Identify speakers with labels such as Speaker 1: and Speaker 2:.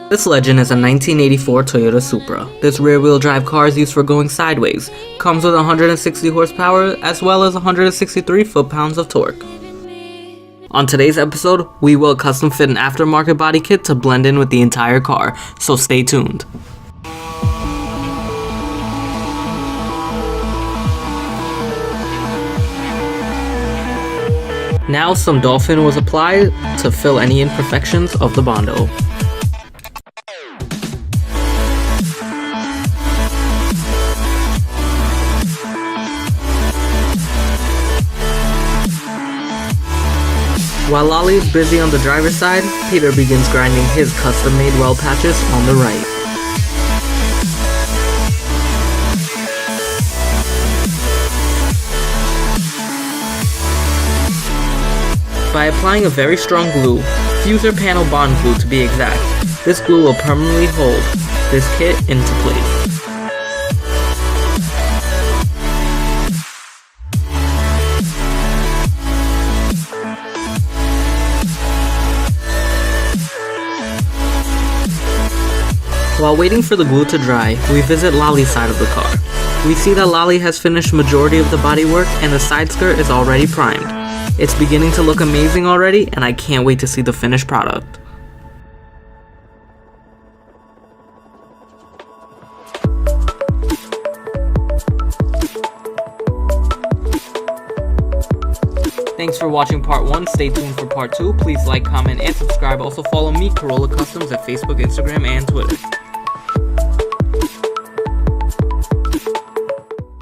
Speaker 1: This Legend is a 1984 Toyota Supra. This rear-wheel drive car is used for going sideways, comes with 160 horsepower as well as 163 foot-pounds of torque. On today's episode, we will custom fit an aftermarket body kit to blend in with the entire car, so stay tuned. Now some Dolphin was applied to fill any imperfections of the Bondo. While Lolly is busy on the driver's side, Peter begins grinding his custom-made well patches on the right. By applying a very strong glue, fuser panel bond glue to be exact, this glue will permanently hold this kit into place. While waiting for the glue to dry, we visit Lolly's side of the car. We see that Lolly has finished majority of the bodywork and the side skirt is already primed. It's beginning to look amazing already, and I can't wait to see the finished product. Thanks for watching part 1. Stay tuned for part 2. Please like, comment, and subscribe. Also follow me, Corolla Customs, at Facebook, Instagram, and Twitter.